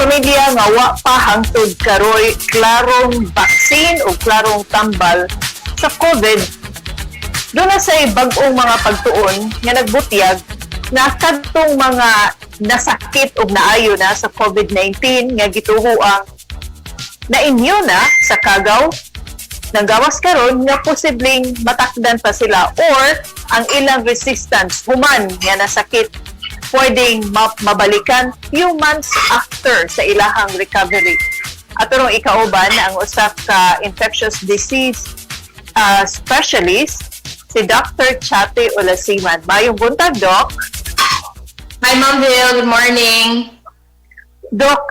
pamilya nga wa pa hangtod karoy klarong vaccine o klarong tambal sa COVID, doon na say bag-ong mga pagtuon nga nagbutyag na kadtong mga nasakit o naayo na sa COVID-19 nga gituhuang na-immune na sa kagaw, nanggawas karon nga posibleng matakdan pa sila or ang ilang resistance human nga nasakit pwedeng mabalikan few months after sa ilahang recovery. At turong ikauban ang usa ka infectious disease specialist, si Dr. Chate Olasiman. Mayong buntag, Doc. Hi, Ma'am Bill. Good morning. Doc,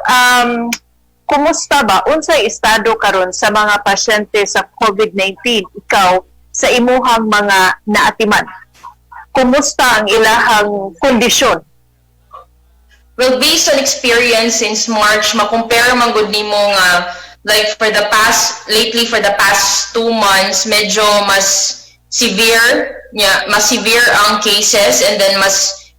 kumusta ba? Unsay estado karon sa mga pasyente sa COVID-19? Ikaw, sa imuhang mga naatiman? Kumusta ang ilahang kondisyon? Well, based on experience since March, makumpare man gud nimo nga like for the past 2 months, medyo mas severe ang cases, and then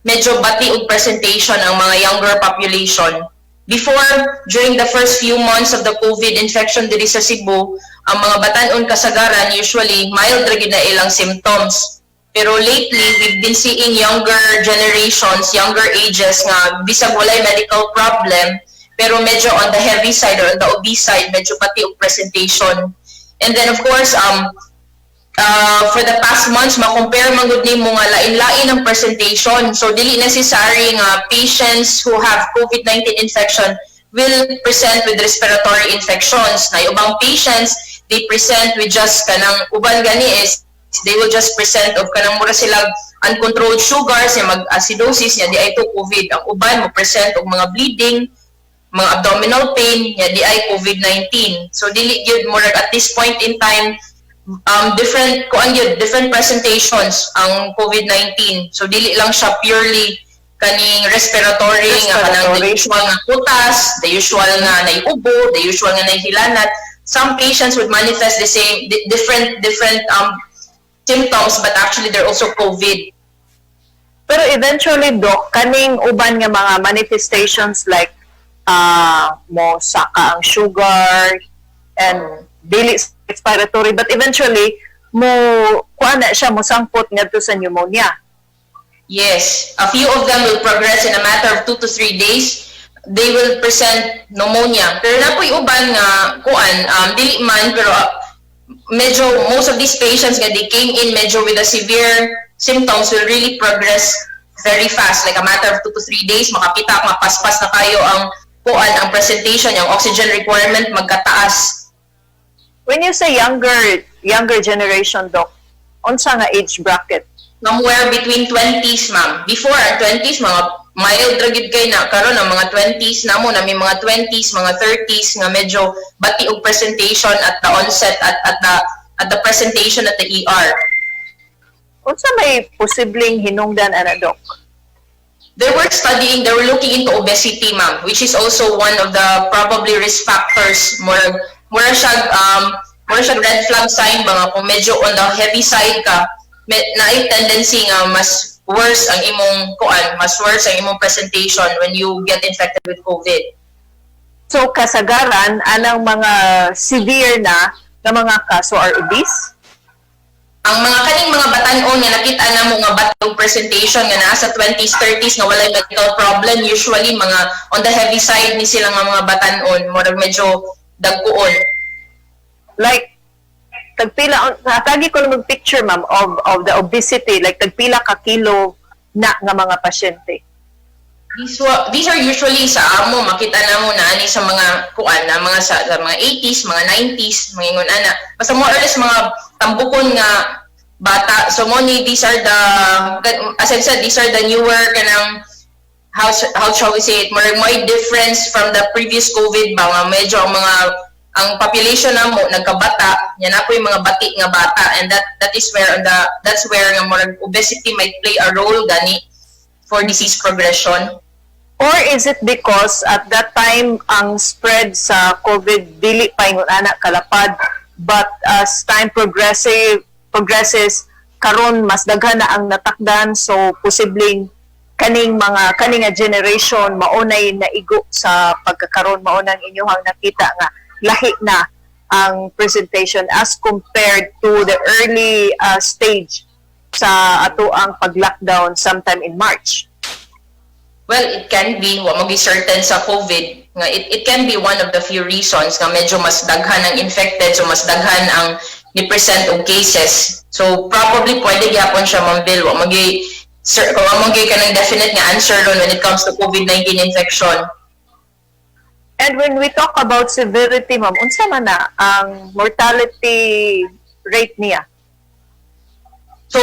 medyo bati og presentation ang mga younger population. Before, during the first few months of the COVID infection diri sa Cebu, ang mga batan-on kasagaran usually mild ra gid na ilang symptoms. Pero lately, we've been seeing younger generations, younger ages nga bisag walay medical problem, pero medyo on the heavy side or on the obese side, medyo pati og presentation. And then of course, for the past months, makompare man gud nimo nga lain-lain ang presentation. So dili necessary nga patients who have COVID-19 infection will present with respiratory infections. Na ubang patients, they present with just kanang uban gani is they will just present of kanang mura silang uncontrolled sugars, yung mag-acidosis niya di ay to COVID. Ang uban mo present og mga bleeding, mga abdominal pain niya di ay COVID-19. So dili gyud mura at this point in time different presentations ang COVID-19. So dili lang siya purely kaning respiratory nga kanang the usual nga kutas, the usual nga naiubo, the usual nga nahihilanat. Some patients would manifest the same different symptoms, but actually they're also COVID. Pero eventually, Doc, kaning uban nga mga manifestations like mo saka ang sugar and dili respiratory, but eventually mo kuha na siya mo sangpot ngadto sa pneumonia. Yes, a few of them will progress in a matter of 2 to 3 days. They will present pneumonia. Pero napoy uban nga dili man pero medyo most of these patients nga they came in medyo with a severe symptoms will really progress very fast, like a matter of 2 to 3 days makapita mapaspas na kayo ang ang presentation, yung oxygen requirement magkataas. When you say younger generation, Doc, unsa nga age bracket? Somewhere between 20s, ma'am. Before 20s mga mild ra gid kay na karon ang mga 20s namo na may mga 20s, mga 30s nga medyo bati og presentation at the onset at the presentation at the ER. Unsa may posibleng hinungdan ana, Doc? They were looking into obesity, ma'am, which is also one of the probably risk factors. Mura siya red flag sign mga kung medyo on the heavy side ka, na ay tendency nga mas worse ang imong presentation when you get infected with COVID. So kasagaran anang mga severe na mga kaso are obese? Ang kaning mga batan-on nga nakita na mo nga batong presentation nga nasa 20s, 30s nga walay medical problem, usually mga on the heavy side ni sila nga mga batan-on, murag medyo dagkuon. Like tagpila natagi ko lang picture, ma'am, of the obesity, like tagpila ka kilo na nga mga pasyente. These are usually sa amo makita na mo na ani sa mga mga sa mga 80s, mga 90s, mga ingon ana. Basta more or less mga tambukon nga bata. So these are the, as I said, these are the newer kanang how shall we say it, more difference from the previous COVID ba nga medyo ang population na mo nagkabata, yan na po yung mga bati nga bata, and that's where nga more obesity might play a role gani for disease progression. Or is it because at that time ang spread sa COVID dili pa ingon ana kalapad, but as time progresses karon mas daghan na ang natakdan, so posibleng kaning nga generation maunay naigo sa pagkakaroon, maunang inyong nakita nga lahi na ang presentation as compared to the early stage sa ato ang pag-lockdown sometime in March? Well, it can be, wa magi certain sa COVID, nga it can be one of the few reasons nga medyo mas daghan ang infected, so mas daghan ang ni-present og cases. So probably pwede gyapon siya, Ma'am Bill, wa magi ka ng definite nga answer ron when it comes to COVID-19 infection. And when we talk about severity, ma'am, unsa man na ang mortality rate niya? So,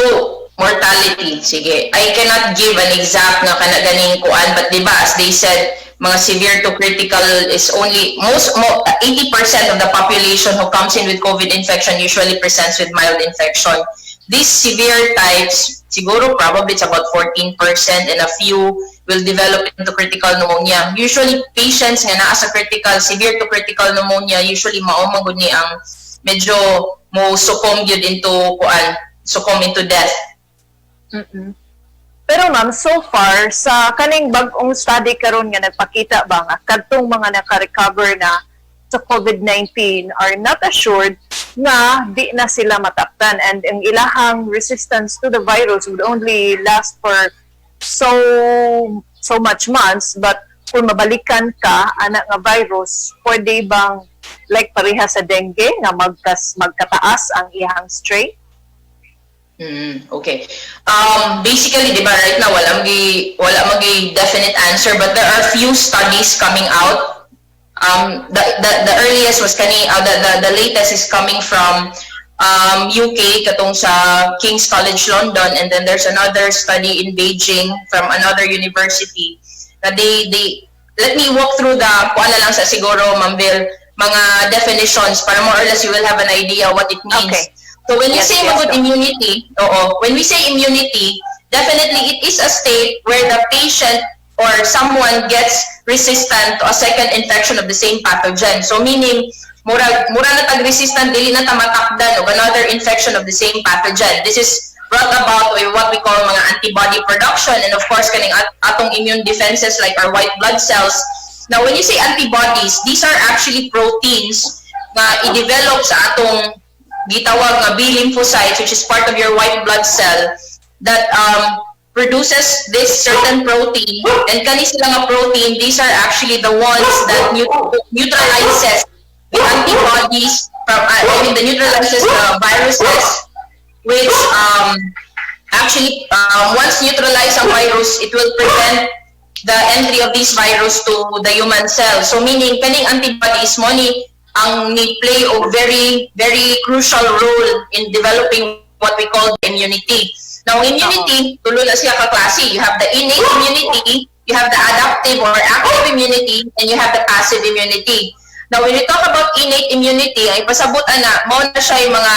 mortality, sige. I cannot give an exact nga ganing kuan, but diba, as they said, mga severe to critical is only, 80% of the population who comes in with COVID infection usually presents with mild infection. These severe types, siguro probably it's about 14%, and a few will develop into critical pneumonia. Usually, patients nga naa sa severe to critical pneumonia, usually maumagod ni ang medyo mo succumb yun succumb into death. Pero ma'am, so far, sa kaning bag-ong study karon nga nagpakita ba nga kadtong mga naka-recover na sa COVID-19 are not assured na di na sila mataptan, and ang ilahang resistance to the virus would only last for so much months, but kung mabalikan ka anak nga virus, pwede bang like pareha sa dengue nga magkataas ang iyang strain? Okay. Basically, di ba, right now wala magi definite answer, but there are few studies coming out. The earliest was the latest is coming from UK, katong sa King's College London, and then there's another study in Beijing from another university. They let me walk through kuan na lang sa siguro, Ma'am Bill, mga definitions para more or less you will have an idea what it means. Okay. So when we say immunity, when we say immunity, definitely it is a state where the patient or someone gets resistant to a second infection of the same pathogen. So meaning, mura na tag-resistant, dili na tamatakdan o another infection of the same pathogen. This is brought about by what we call mga antibody production, and of course, kaning atong immune defenses like our white blood cells. Now, when you say antibodies, these are actually proteins na i-develop sa atong gitawag nga B lymphocytes, which is part of your white blood cell, that produces this certain protein, and kani sila nga protein, these are actually the ones that neutralizes the antibodies from, the neutralizes the viruses, which actually once neutralize ang virus, it will prevent the entry of this virus to the human cell. So meaning kaning antibodies mo ni ang play a very, very crucial role in developing what we call immunity. Now, immunity, tulo na siya kaklase. You have the innate immunity, you have the adaptive or active immunity, and you have the passive immunity. Now, when we talk about innate immunity, ay pasabot na, mo na siya yung mga,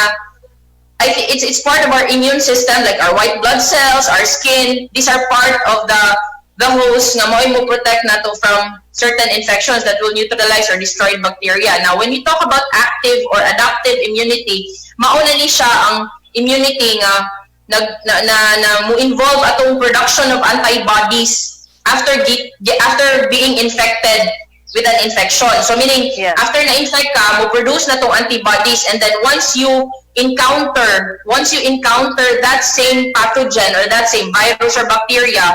I think it's part of our immune system, like our white blood cells, our skin. These are part of the host nga mo protect nato from certain infections that will neutralize or destroy bacteria. Now, when we talk about active or adaptive immunity, mauna ni siya ang immunity nga na mo involve atong production of antibodies after being infected with an infection. So meaning, after na-infect ka, mo produce na tong antibodies, and then once you encounter that same pathogen or that same virus or bacteria,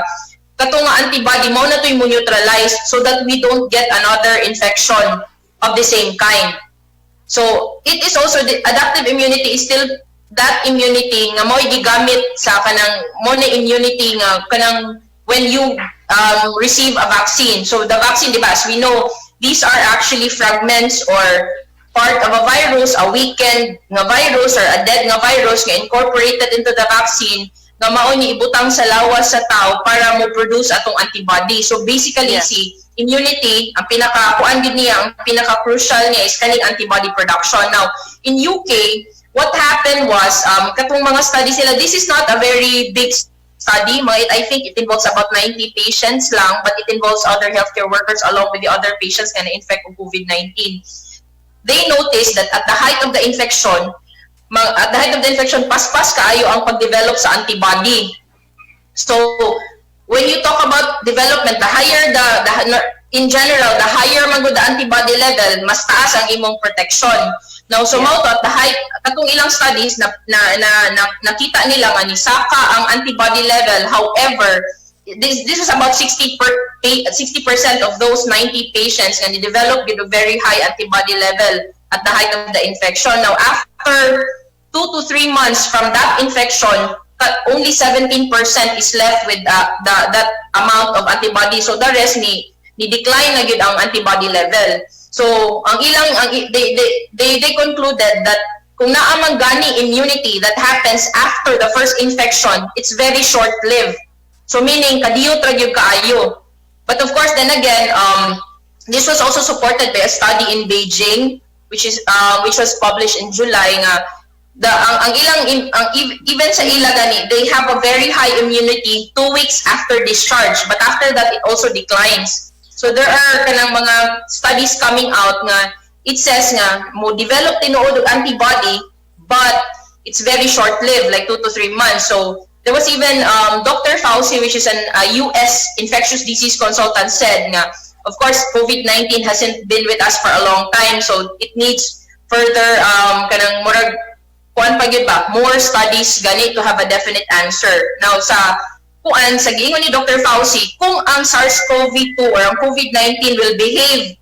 katong antibody mo na to yung neutralize so that we don't get another infection of the same kind. So it is also the adaptive immunity is still that immunity nga mo gigamit sa kanang mo na immunity nga kanang when you receive a vaccine. So the vaccine, diba, as we know, these are actually fragments or part of a virus, a weakened nga virus or a dead nga virus nga incorporated into the vaccine nga mao ni ibutang sa lawas sa tao para mo produce atong antibody. So basically, si immunity, ang pinaka-kuan gid niya, ang pinaka-crucial niya is kaning antibody production. Now, in UK, what happened was, katong mga studies sila, this is not a very big study. I think it involves about 90 patients lang, but it involves other healthcare workers along with the other patients na na-infect with COVID-19. They noticed that at the height of the infection, paspas kaayo ang pag-develop sa antibody. So, when you talk about development, the higher in general, the higher man gud the antibody level, mas taas ang imong protection. Now, so mautot, katong ilang studies nakita nila nga ni saka ang antibody level. However, this is about 60% of those 90 patients and they develop with a very high antibody level at the height of the infection. Now, after 2 to 3 months from that infection, only 17% is left with that amount of antibody. So the rest ni decline na gid ang antibody level. So they concluded that kung naa man gani immunity that happens after the first infection, it's very short-lived. So meaning kadiyot ra gyud kaayo. But of course, then again, this was also supported by a study in Beijing, which was published in July nga even sa ila gani, they have a very high immunity 2 weeks after discharge, but after that it also declines. So there are kanang mga studies coming out nga it says nga mo develop tinuod og antibody, but it's very short-lived, like 2 to 3 months. So there was even Dr. Fauci, which is a US infectious disease consultant, said nga, of course, COVID-19 hasn't been with us for a long time, so it needs further kanang murag kuan pa gyud ba, more studies gani to have a definite answer. Now sa giingon ni Dr. Fauci, kung ang SARS-CoV-2 or ang COVID-19 will behave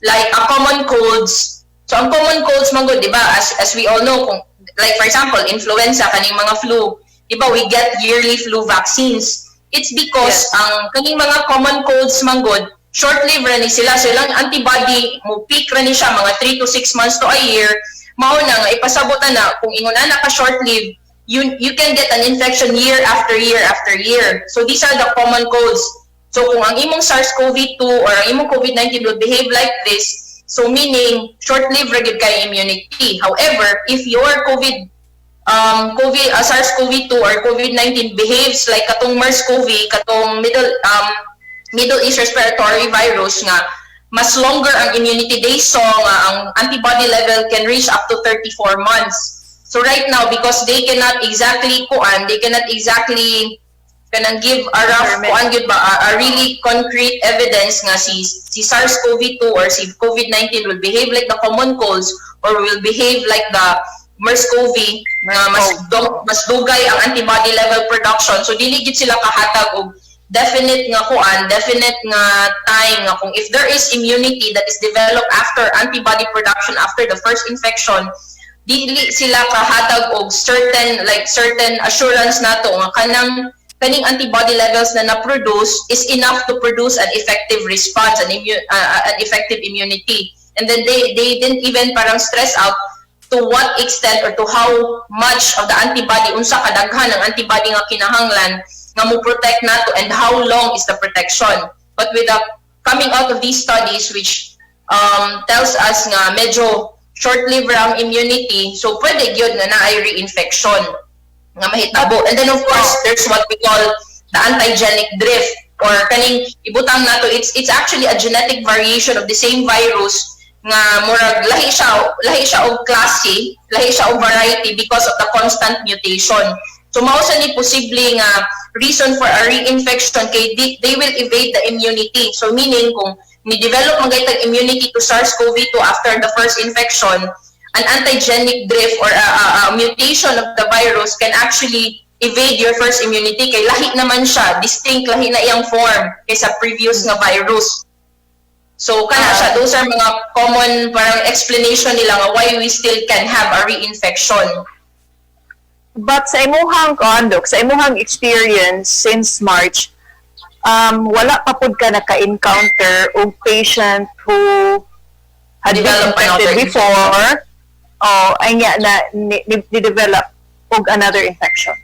like a common colds. So ang common colds man gud, di ba? As we all know, kung like for example, influenza kaning mga flu, di ba, we get yearly flu vaccines. It's because ang kaning mga common colds man gud, short-lived ra ni sila. So ilang antibody mo peak ra ni siya mga 3 to 6 months to a year. Mao na nga ipasabot na kung ingon na ka short-lived, you can get an infection year after year after year. So these are the common colds. So kung ang imong SARS-CoV-2 or ang imong COVID-19 will behave like this, so meaning short-lived ra gyud kay immunity. However, if your SARS-CoV-2 or COVID-19 behaves like katong MERS-CoV, katong Middle East respiratory virus nga, mas longer ang immunity days, so ang antibody level can reach up to 34 months. So right now, because they cannot exactly give a rough a really concrete evidence nga si SARS-CoV-2 or si COVID-19 will behave like the common colds or will behave like the MERS-CoV nga mas dugay ang antibody level production. So dili gid sila kahatag og definite nga time nga kung if there is immunity that is developed after antibody production after the first infection, dili sila kahatag og certain assurance nato nga kaning antibody levels na na-produce is enough to produce an effective response, an effective immunity. And then they didn't even parang stress out to what extent or to how much of the antibody, unsa kadaghan ang antibody nga kinahanglan nga mo protect nato and how long is the protection. But with the coming out of these studies which tells us nga medyo short-lived ang immunity, so pwede gyud nga naay reinfection nga mahitabo. And then of course there's what we call the antigenic drift or kaning ibutang nato, it's actually a genetic variation of the same virus nga murag lahi siya og klase, lahi siya og variety because of the constant mutation. So mao sa ni posible nga reason for a reinfection kay they will evade the immunity. So meaning kung ni-develop magaytag immunity to SARS-CoV-2 after the first infection, an antigenic drift or a mutation of the virus can actually evade your first immunity kay lahi naman siya, distinct, lahi na iyang form kaysa previous nga virus. So kana siya, those are mga common parang explanation nila nga why we still can have a reinfection. But sa imuhang conduct, sa imuhang experience since March, wala pa pud ka naka-encounter og patient who had been infected before, ni-develop og another infection.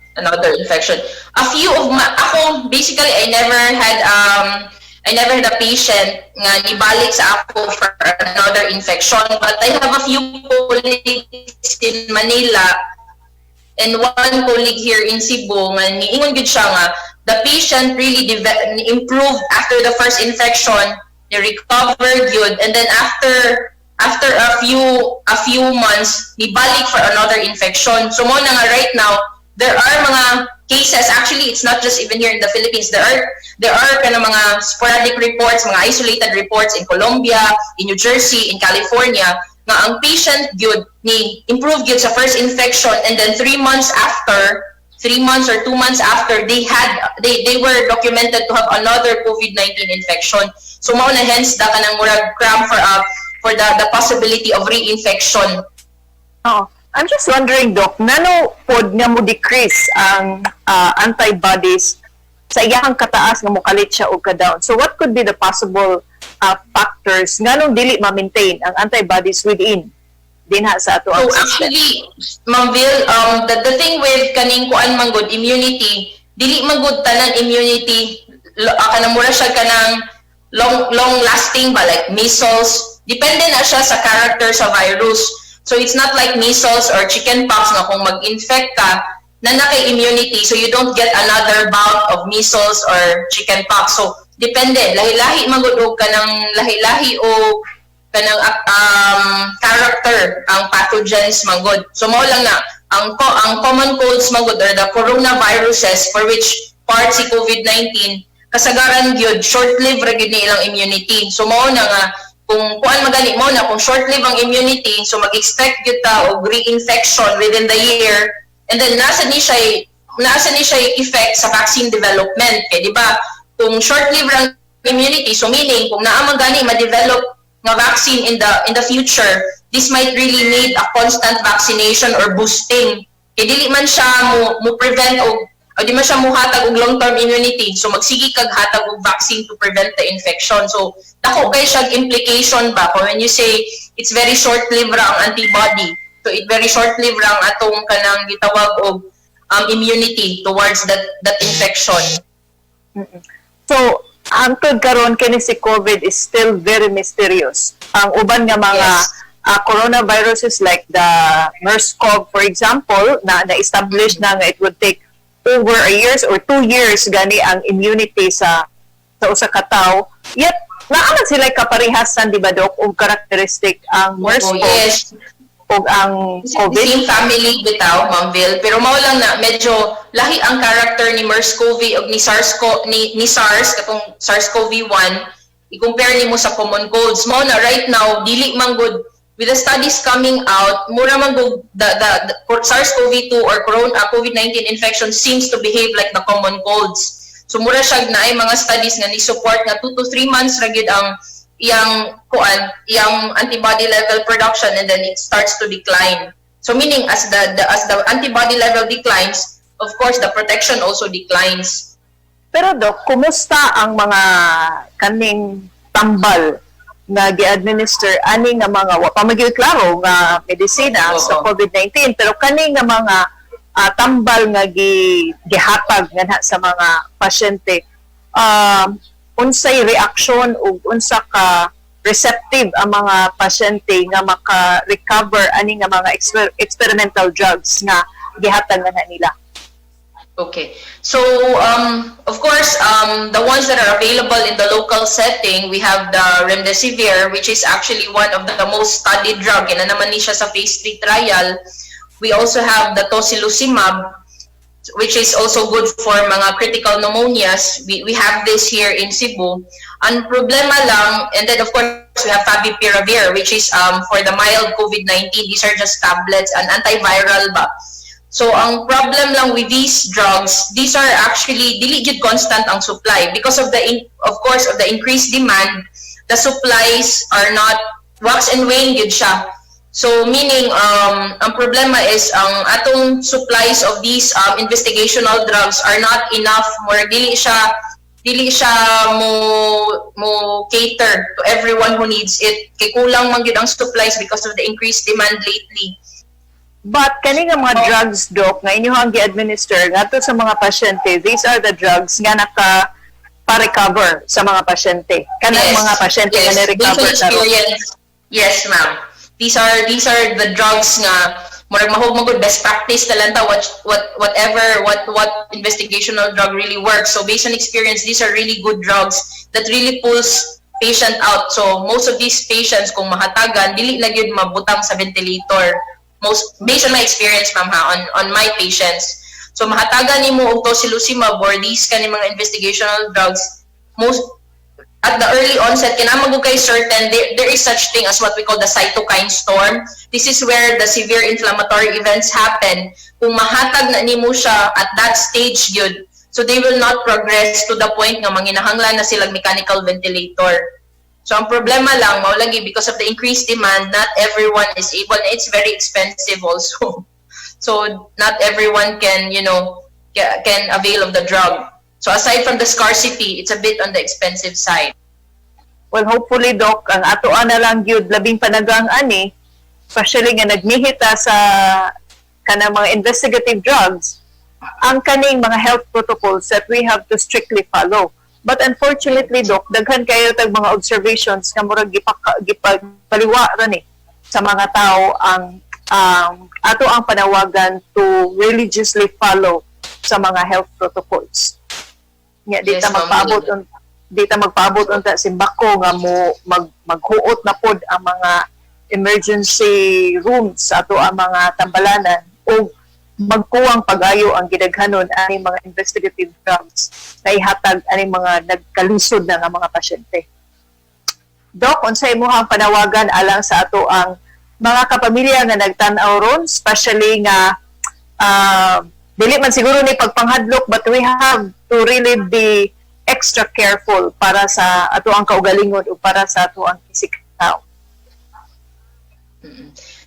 A few of ako basically I never had a patient nga nibalik sa ako for another infection, but I have a few colleagues in Manila and one colleague here in Cebu nga niingon gud siya nga the patient really improved after the first infection, they recovered good, and then after a few months nibalik for another infection. So mo na nga right now there are mga cases, actually it's not just even here in the Philippines, there are kind of mga sporadic reports, mga isolated reports in Colombia, in New Jersey, in California, nga ang patient gyud ni improve gyud sa first infection, and then 3 months or 2 months after, they were documented to have another COVID-19 infection. So mao na hence da kanang murag cram for the possibility of reinfection. Oh, I'm just wondering, Doc, nano pod nga mo decrease ang antibodies sa iyang kataas nga mokalit siya o ka-down. So what could be the possible factors nganong dili ma-maintain ang antibodies within dinha sa ato ang So actually, Ma'am Vil, the thing with kaning kuan man good immunity, dili man good tanan immunity kanang mura siya kanang long lasting ba, like measles, depende na siya sa character sa virus. So it's not like measles or chickenpox na kung mag-infect ka na naka-immunity, so you don't get another bout of measles or chickenpox. So depende, lahi-lahi man good og kanang lahi-lahi o kanang character ang pathogens magod. So mao lang na ang common colds magod or the coronaviruses for which part si COVID-19 kasagaran gyud short-lived ra gyud ni ilang immunity. So mao na nga kung kuan magani mo na kung short-lived ang immunity, so mag-expect gyud ta og reinfection within the year, and then nasa ni siya effect sa vaccine development. Kay di ba kung short-lived ang immunity, so meaning kung naa man gani ma-develop nga vaccine in the future, this might really need a constant vaccination or boosting. Kaya dili man siya mo prevent o di man siya mo hatag og long-term immunity. So magsigi kag hatag og vaccine to prevent the infection. So dako kay siya implication ba kung when you say it's very short-lived ra ang antibody. So it very short-lived ra ang atong kanang gitawag og immunity towards that infection. So hangtod karon kini si COVID is still very mysterious. Ang uban nga mga coronaviruses like the MERS-CoV, for example, na-establish na nga it would take over a years or 2 years gani ang immunity sa usa ka tawo. Yet naaman sila kaparihasan, di ba, Doc, og characteristic ang MERS-CoV Yes. o ang COVID? Same family bitaw, Ma'am Vil, pero mao lang na medyo lahi ang character ni MERS-CoV o ni SARS katong SARS-CoV-1 i-compare nimo sa common colds. Mao na right now dili man good with the studies coming out, mura man good the SARS-CoV-2 or COVID-19 infection seems to behave like the common colds. So mura siya na ay mga studies nga ni support nga 2 to 3 months ra gyud ang iyang antibody level production, and then it starts to decline. So meaning as the antibody level declines, of course the protection also declines. Pero Doc, kumusta ang mga kaning tambal na gi-administer ani nga mga wa pa magyud klaro nga medisina sa COVID-19, pero kani nga mga tambal nga gihatag nga sa mga pasyente, unsay reaksyon o unsa ka receptive ang mga pasyente nga maka-recover ani nga mga experimental drugs nga gihatag nga nila? Okay. So, of course, the ones that are available in the local setting, we have the Remdesivir, which is actually one of the most studied drug. Yan na naman ni siya sa phase 3 trial. We also have the Tocilizumab, which is also good for mga critical pneumonias. We have this here in Cebu. Ang problema lang, and then of course, we have Favipiravir, which is for the mild COVID-19. These are just tablets, an antiviral ba. So ang problem lang with these drugs, these are actually dili gyud constant ang supply because of the increased demand. The supplies are not wax and wane gyud siya. So meaning ang problema is ang atong supplies of these investigational drugs are not enough, more dili siya mo cater to everyone who needs it. Kay kulang man gyud ang supplies because of the increased demand lately. But kani nga mga drugs, Doc, nga inyong gi-administer ngadto sa mga pasyente, these are the drugs nga pa-recover sa mga pasyente. Kanang mga pasyente nga na-recover karon. Yes, ma'am. These are the drugs nga murag mahugmagod best practice talanta what investigational drug really works. So based on experience, these are really good drugs that really pulls patient out. So most of these patients kung mahatagan dili na gyud mabutang sa ventilator. Most based on my experience, ma'am, on my patients. So mahatagan nimo og tocilizumab or these kind of mga investigational drugs, most at the early onset, kinamang kay certain, there is such thing as what we call the cytokine storm. This is where the severe inflammatory events happen. Kung mahatag na nimo siya at that stage yun, so they will not progress to the point nga manginahanglan na silang mechanical ventilator. So ang problema lang, maulagi, because of the increased demand, not everyone is able, it's very expensive also. So not everyone can, can avail of the drug. So aside from the scarcity, it's a bit on the expensive side. Well, hopefully, Doc, ang atoan na lang yun, labing panagang ani, especially nga nagmihita sa kanang mga investigative drugs, ang kaning mga health protocols that we have to strictly follow. But unfortunately, Doc, daghan kayo tag mga observations nga murag gipaliwa ra ni sa mga tao ang ato ang panawagan to religiously follow sa mga health protocols. Nga di ta magpaabot unta simbako nga mo maghuot na pod ang mga emergency rooms sa ato ang mga tambalanan o magkuwang pag-ayo ang gidaghanon ani mga investigative drugs na ihatag ani mga nagkalisod na nga mga pasyente. Doc, unsay imong panawagan alang sa ato ang mga kapamilya nga nagtan-aw ron, especially nga dili man siguro ni pagpanghadlok, but we have to really be extra careful para sa ato ang kaugalingon o para sa ato ang isikataw.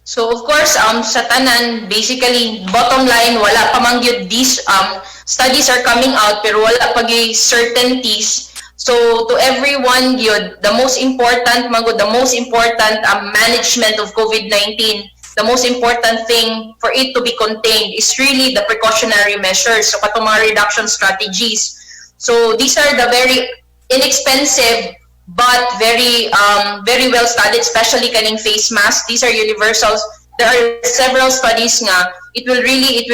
So of course, sa tanan, basically, bottom line, wala pa man gyud these studies are coming out pero wala pa gyud certainties. So to everyone gyud, the most important management of COVID-19, the most important thing for it to be contained is really the precautionary measures, so katong mga reduction strategies. So these are the very inexpensive but very well studied, especially kaning face mask. These are universals. There are several studies nga it will really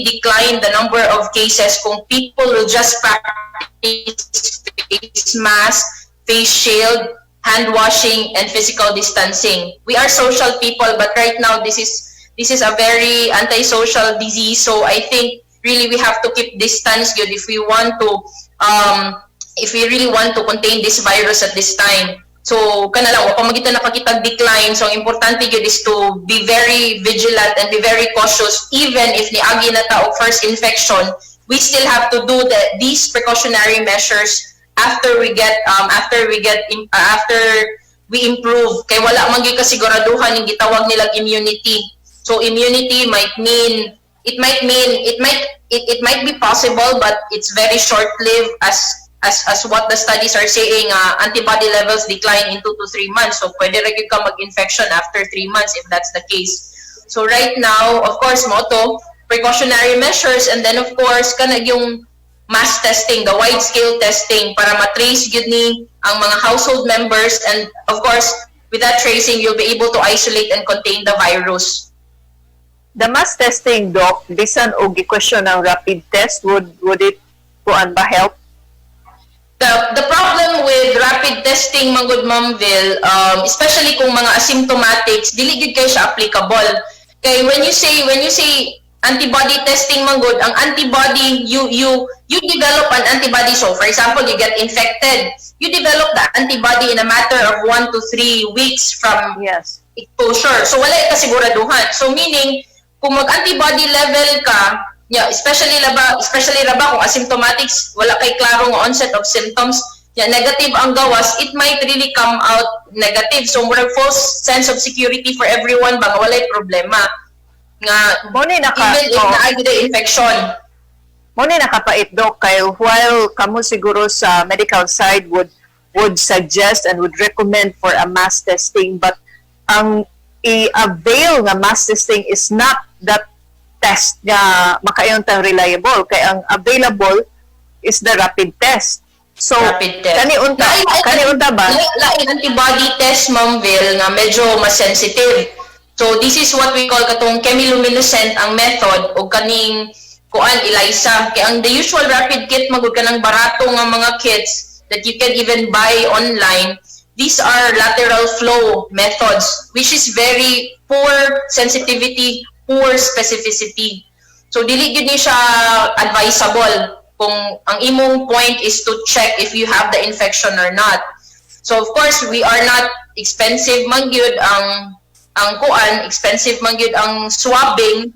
decline the number of cases kung people will just practice face mask, face shield, hand washing, and physical distancing. We are social people, but right now this is a very antisocial disease. So I think really we have to keep distance good if we really want to contain this virus at this time. So kana lang wa pa magita nakakitag decline. So ang importante gyud is to be very vigilant and be very cautious. Even if niagi na ta og first infection, we still have to do these precautionary measures after we improve, kay wala man gyud kasiguraduhan yung gitawag nilang immunity. So immunity might be possible, but it's very short-lived as what the studies are saying. Antibody levels decline in 2 to 3 months. So pwede ra gyud ka mag-infection after 3 months if that's the case. So right now, of course, moto precautionary measures, and then of course kana yung mass testing, the wide-scale testing para matrace yun ni ang mga household members, and of course, with that tracing, you'll be able to isolate and contain the virus. The mass testing, Doc, bisan og gi-question ng rapid test, would it kuan ba help? The problem with rapid testing, Manggod Mamville, especially kung mga asymptomatics, dili gyud kay siya applicable. Kay when you say antibody testing, Manggod, ang antibody, you develop an antibody. So for example, you get infected, you develop the antibody in a matter of 1 to 3 weeks from exposure. So wala ka siguraduhan. So meaning, kung mag-antibody level ka, especially raba kung asymptomatics, wala kay klarong onset of symptoms, negative ang gawas, it might really come out negative. So murag false sense of security for everyone, baka walay problema. Nga, even if na-agda infection. Muna nakapait, Doc, kayo while kamo siguro sa medical side would suggest and would recommend for a mass testing, but ang i-avail nga mass testing is not that test nga makayuntang reliable, kay ang available is the rapid test. So kani unta ba lain antibody test, Mamville, nga medyo mas sensitive. So this is what we call katong chemiluminescent ang method o kaning kuan ELISA. Kaya ang the usual rapid kit magud kanang barato nga mga kits that you can even buy online. These are lateral flow methods, which is very poor sensitivity, poor specificity. So dili gyud ni siya advisable kung ang imong point is to check if you have the infection or not. So of course, we are not expensive man gyud ang kuan, expensive man gyud ang swabbing.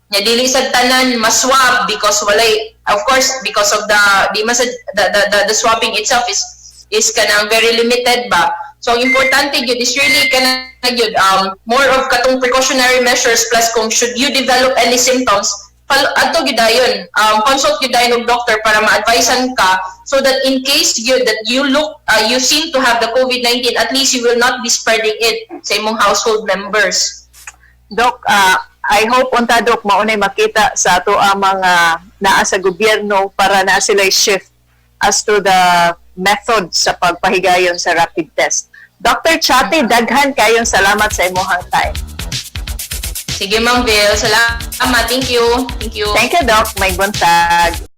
Nya dili sad tanan maswab because walay, of course, because of the swabbing itself is kanang very limited ba. So ang importante gyud is really kanang gyud more of katong precautionary measures, plus kung should you develop any symptoms, adto gyud dayon, consult gyud dayon og doctor para ma-advisean ka, so that in case gyud that you seem to have the COVID-19, at least you will not be spreading it sa imong household members. Doc, I hope unta Doc maunay makita sa ato ang mga naa sa gobyerno para na sila shift as to the method sa pagpahigayon sa rapid test. Dr. Chati, daghan kayong salamat sa imong time. Sige, Ma'am Vil. Salamat. Thank you. Thank you. Thank you, Doc. May buntag.